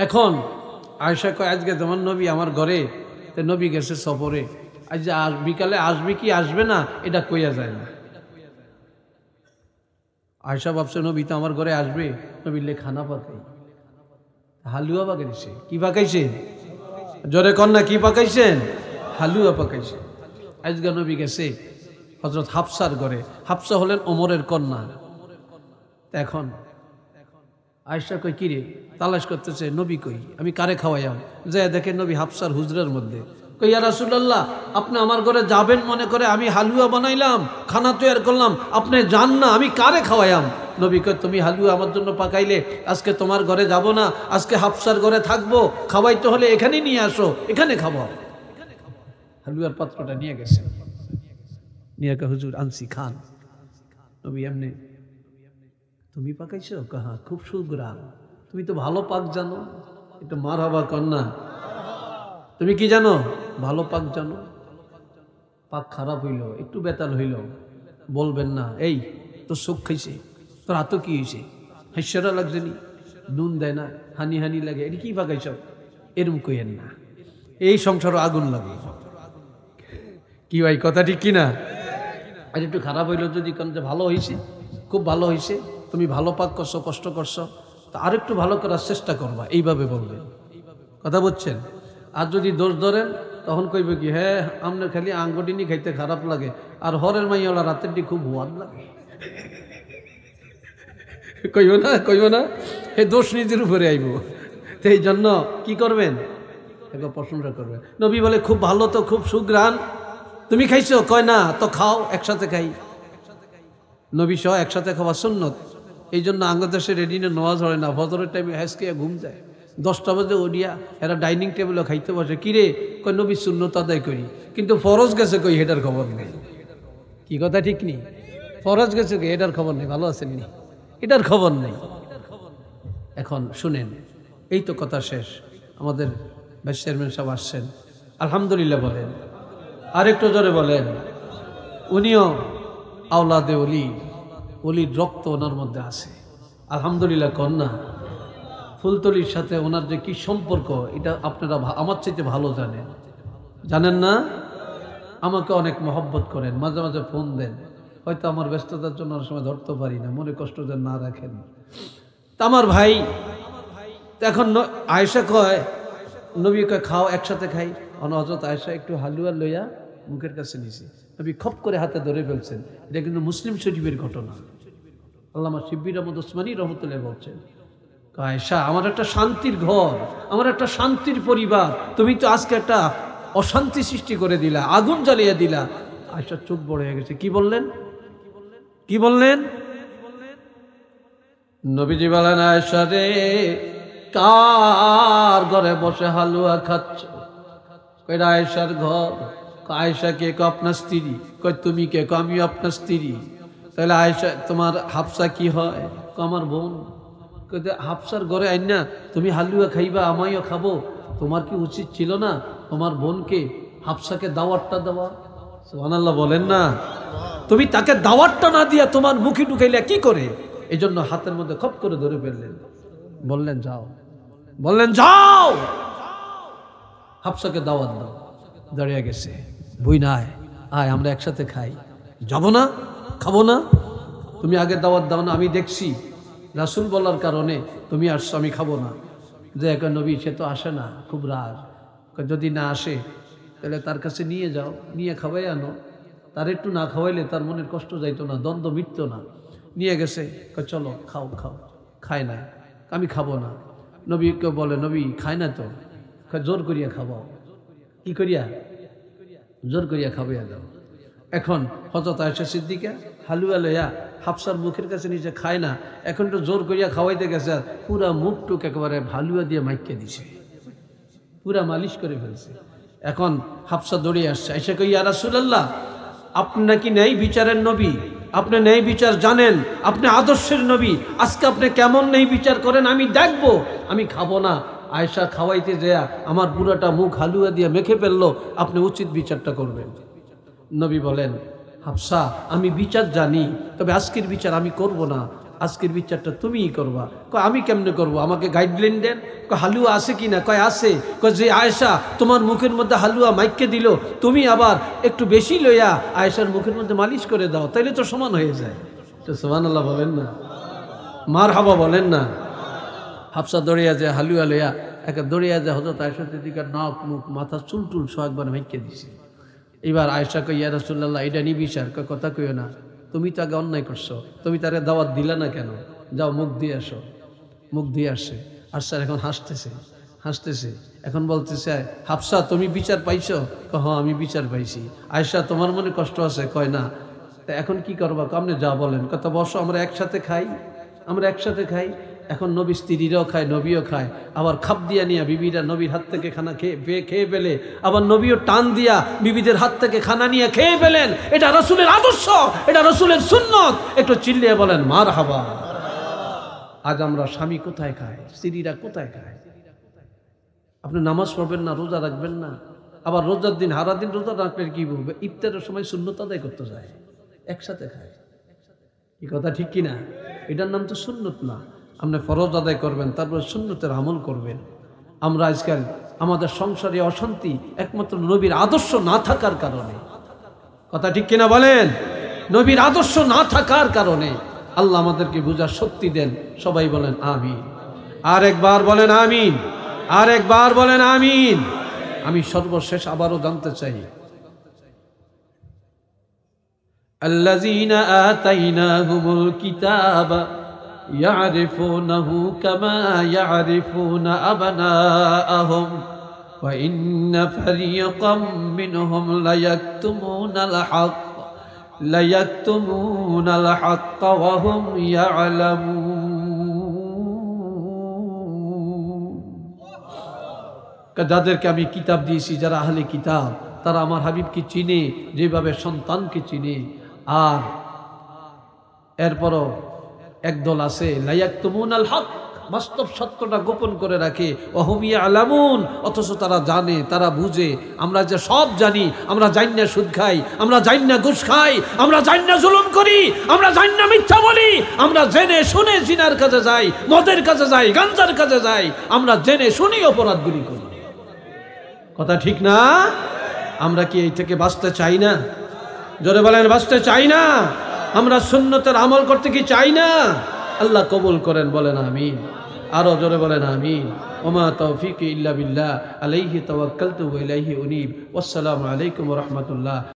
এখন আয়েশা কয় আজকে তোমার নবী আমার ঘরে, তো নবী গেছে সফরে, আজ বিকালে আসবে কি আসবে না এটা কইয়া যায় না। আয়েশা ভাবছে নবী তো আমার ঘরে আসবে, নবীলে খানা পাকাই, হালুয়া পাকাইছে। কি পাকাইছে? জোরে কন্যা কি পাকাইছেন? হালুয়া পাকাইছে। আজকে নবী গেছে হযরত হাফসার ঘরে। হাফসা হলেন ওমরের কন্যা। এখন আয়েশা কই কি রে, তালাশ করতেছে নবী কই, আমি কারে খাওয়াইয়াম। যায় দেখে নবী হাফসার হুজরার মধ্যে। কই ইয়া রাসূলুল্লাহ, আপনি আমার ঘরে যাবেন মনে করে আমি হালুয়া বানাইলাম, খানা তৈরি করলাম, আপনি যান না, আমি কারে খাওয়াইয়াম? নবী কই তুমি হালুয়া আমার জন্য পাকাইলে, আজকে তোমার ঘরে যাব না, আজকে হাফসার ঘরে থাকবো, খাওয়াইতে হলে এখানেই নিয়ে আসো, এখানে খাবো। হালুয়ার পাত্রটা নিয়ে গেছে, নিয়ে কে হুজুর আনছি খান। নবী এমনি, তুমি পাকাইছো? কাহা খুব সুগ্রাম, তুমি তো ভালো পাক জানো। একটু মারহাবা কন্যা, তুমি কি জানো? ভালো পাক জানো। পাক খারাপ হইল, একটু বেতাল হইল, বলবেন না এই তোর চোখ খাইছে, তোর হাতও কি হয়েছে, হাস্যরা লাগছে নি, নুন দেয় না, হানি হানি লাগে, এটা কি পাকাইছ, এরম কইেন না, এই সংসারও আগুন লাগে। কি ভাই কথা ঠিক কিনা? আর একটু খারাপ হইল যদি কারণ যে ভালো হয়েছে, খুব ভালো হয়েছে, তুমি ভালো পাক করছো, কষ্ট করছো, তো আর একটু ভালো করার চেষ্টা করবা, এইভাবে বলবেন। কথা বুঝছেন? আর যদি দোষ ধরেন তখন কইবে কি, হ্যাঁ আপনার খালি আঙ্গুটিনি খাইতে খারাপ লাগে, আর হরের মাইয়ালা রাতেরটি খুব ওয়াদ লাগে। কইব না, কইব না, এই দোষ নিজের উপরে আইব। তো এই জন্য কি করবেন? একবার প্রশংসা করবেন। নবী বলে খুব ভালো তো, খুব সুঘ্রাণ, তুমি খাইছো? কয় না, তো খাও, একসাথে খাই। নবী সহ একসাথে খাওয়া সুন্নত। এই জন্য আঙ্গদেশে রেডিনে নেওয়া হয় না, ফজরের টাইমে হ্যাসকিয়া ঘুম যায়, 10টা বাজে ওডিয়া এরা ডাইনিং টেবিলে খাইতে বসে। কিরে, কই নবী সুন্নত আদায় করি, কিন্তু ফরজ গেছে কই হেটার খবর নেই। কি কথা ঠিক নেই? ফরজ গেছে কই এটার খবর নেই, ভালো আছেন নি, এটার খবর নেই। এখন শুনেন, এই তো কথা শেষ, আমাদের ভাইস চেয়ারম্যান সাহেব আসছেন, আলহামদুলিল্লাহ বলেন, আরেকটু জোরে বলেন। উনিও আওলাদে ওলি, ওলির রক্ত ওনার মধ্যে আছে, আলহামদুলিল্লাহ কন্যা। ফুলতলির সাথে ওনার যে কি সম্পর্ক, এটা আপনারা আমার চাইতে ভালো জানেন, জানেন না? আমাকে অনেক মহব্বত করেন, মাঝে মাঝে ফোন দেন, হয়তো আমার ব্যস্ততার জন্য অনেক সময় ধরতে পারি না, মনে কষ্ট যেন না রাখেন। তা আমার ভাই, এখন আয়েশা কয়, নবী কয় খাও, একসাথে খাই। হযরত আয়েশা একটু হালুয়া লইয়া মুখের কাছে নিয়েছি, নবী খপ করে হাতে ধরে ফেলছেন। এটা কিন্তু মুসলিম শরীফের ঘটনা। আল্লামা শিব্বির আহমদ ওসমানী রহমতুল্লাহ বলছেন, আয়েশা আমার একটা শান্তির ঘর, আমার একটা শান্তির পরিবার, তুমি তো আজকে একটা অশান্তি সৃষ্টি করে দিলা, আগুন জ্বালিয়ে দিলা। আয়েশার চোখ বড় হয়ে গেছে। কি বললেন? কি বললেন? নবীজি বলেন, আয়েশা রে, কার ঘরে বসে হালুয়া খাচ্ছ? কইরা আয়েশার ঘর। আয়েশা কে? আপনার স্ত্রী। কই তুমি কে? আমি আপনার স্ত্রী। তাহলে আয়েশা তোমার হাফসা কি হয়? আমার বোন। হাফসার ঘরে আইন না তুমি হালুয়া খাইবা, আমিও খাবো, তোমার কি উচিত ছিল না তোমার বোনকে হাফসাকে দাওয়াতটা দেওয়া? সুবহানাল্লাহ বলেন না। তুমি তাকে দাওয়াতটা না দিয়া তোমার মুখে ঢুকাইলে কি করে? এই জন্য হাতের মধ্যে খপ করে ধরে ফেললেন, বললেন যাও, বললেন যাও, হাফসাকে দাওয়াত দাও। দাঁড়িয়ে গেছে, বই নাই, আয় আমরা একসাথে খাই। যাব না, খাবো না, তুমি আগে দাওয়াত দাও না, আমি দেখছি রাসূল বলার কারণে তুমি আসছো, আমি খাবো না। যে এক নবী, সে তো আসে না, খুব রাগ, যদি না আসে তাহলে তার কাছে নিয়ে যাও, নিয়ে খাওয়াই আনো, তার একটু না খাওয়াইলে তার মনের কষ্ট যাইতো না, দ্বন্দ্ব মিটতো না। নিয়ে গেছে, চলো খাও খাও, খায় না, আমি খাবো না। নবীকে বলে, নবী খায় না তো, জোর করিয়া খাওয়াও। কি করিয়া? জোর করিয়া খাওয়াইয়া দাও। এখন হযরত আয়েশা সিদ্দিকা হালুয়া লইয়া হাফসার মুখের কাছে নিচে খায় না, এখন তো জোর করিয়া খাওয়াইতে গেছে, পুরা মুখ টুক একেবারে হালুয়া দিয়ে মাইকে দিছে, পুরা মালিশ করে ফেলছে। এখন হাফসা দৌড়ে আসছে, আয়েশা কই, ইয়া রাসূলুল্লাহ, আপনি নাকি ন্যায় বিচারের নবী, আপনি ন্যায় বিচার জানেন, আপনি আদর্শের নবী, আজকে আপনি কেমন ন্যায় বিচার করেন আমি দেখবো, আমি খাবো না। আয়েশা খাওয়াইতে যায় আমার পুরাটা মুখ হালুয়া দিয়ে মেখে ফেললো, আপনি উচিত বিচারটা করবেন। নবী বলেন, হাফসা আমি বিচার জানি, তবে আজকের বিচার আমি করব না, আজকের বিচারটা তুমিই করবা। কয় আমি কেমনে করব, আমাকে গাইডলাইন দেন। কয় হালুয়া আছে কি না? কয় আছে। কয় যে আয়েশা তোমার মুখের মধ্যে হালুয়া মাইকে দিল, তুমি আবার একটু বেশি লইয়া আয়েশার মুখের মধ্যে মালিশ করে দাও, তাইলে তো সমান হয়ে যায়। তো সুবহানাল্লাহ বলেন না, মারহাবা বলেন না। হাফসা দৌড়িয়া যায় হালুয়া লইয়া, একে দৌড়িয়া যায় হযরত আয়েশা সিদ্দিকার নাক মুখ মাথা চুল টুল সব একবার মাইকে দিছে। এবার আয়েশা কই, ইয়া রাসূলুল্লাহ এটা নি বিচার। কয় কথা কইও না, তুমি তো আগে অন্যায় করছো, তুমি তারে দাওয়াত দিলা না কেন? যাও মুখ দিয়ে আসো। মুখ দিয়ে আসে, আর স্যার এখন হাসতেছে। এখন বলতেছে, হাফসা তুমি বিচার পাইছো? কয় হ্যাঁ আমি বিচার পাইছি। আয়েশা তোমার মনে কষ্ট আছে? কয় না। তা এখন কি করবা? আপনি যা বলেন। কথা বসো, আমরা একসাথে খাই। এখন নবী স্ত্রীরাও খায়, নবীও খায়, আবার খাপ দিয়া নিয়া বিবিরা নবীর হাত থেকে খানা খেয়ে ফেলে, আবার নবীও টান দিয়া বিবিদের হাত থেকে খানা নিয়ে খেয়ে ফেলেন। এটা রাসূলের আদর্শ, এটা রাসূলের সুন্নত। একটু চিল্লিয়ে বলেন মারহাবা। আজ আমরা স্বামী কোথায় খায়, স্ত্রীরা কোথায় খায়? আপনি নামাজ পড়বেন না, রোজা রাখবেন না, আবার রোজার দিন হারা দিন রোজা রাখলে কি বলবে? ইফতারের সময় সুন্নত আদায় করতে যায়, একসাথে খায়। এই কথা ঠিক কিনা? এটার নাম তো সুন্নত না। আপনি ফরজ আদায় করবেন, তারপরে সুন্নতের আমল করবেন। আমরা আজকাল আমাদের সংসারে অশান্তি একমাত্র নবীর আদর্শ না থাকার কারণে। কথা ঠিক কিনা বলেন? নবীর আদর্শ না থাকার কারণে। আল্লাহ আমাদেরকে বুঝার শক্তি দেন। সবাই বলেন আমিন। আরেকবার বলেন আমিন। আরেকবার বলেন আমিন। আমি সর্বশেষ আবারও জানতে চাই, আল্লাযীনা আতাইনাহুমুল কিতাবা ইয়ারিফুনাহু কামা ইয়ারিফুনা আবনাআহুম ওয়া ইন্না ফারীকাম মিনহুম লায়াকতুমুনাল হাক্কা ওয়া হুম ইয়ালামুন। যাদেরকে আমি কিতাব দিয়েছি, যারা আহলে কিতাব, তারা আমার হাবিবকে চিনে যেভাবে সন্তানকে চিনে। আর এরপরও একদল আছে লায়াকতুমুনাল হক, বাস্তব সত্যটা গোপন করে রাখে। ওয়াহুম ইয়ালামুন, অথচ তারা জানে, তারা বুঝে। আমরা যে সব জানি, আমরা জানি না সুদ খাই, আমরা জানি না ঘুষ খাই, আমরা জানি না জুলুম করি, আমরা জানি না মিথ্যা বলি, আমরা জেনে শুনে জিনার কাছে যাই, মদের কাছে যাই, গাঞ্জার কাছে যাই, আমরা জেনে শুনি অপরাধগুলি করি। কথা ঠিক না? আমরা কি এই থেকে বাঁচতে চাই না? জোরে বলেন বাঁচতে চাই না? আমরা সুন্নতের আমল করতে কি চাই না? আল্লাহ কবুল করেন, বলেন আমিন। আরো জোরে বলেন আমিন। ওমা তৌফিক ইল্লা বিল্লাহ, আলাইহি তাওয়াক্কালতু ওয়া ইলাইহি উনীব। ওয়াসসালামু আলাইকুম ওয়া রাহমাতুল্লাহ।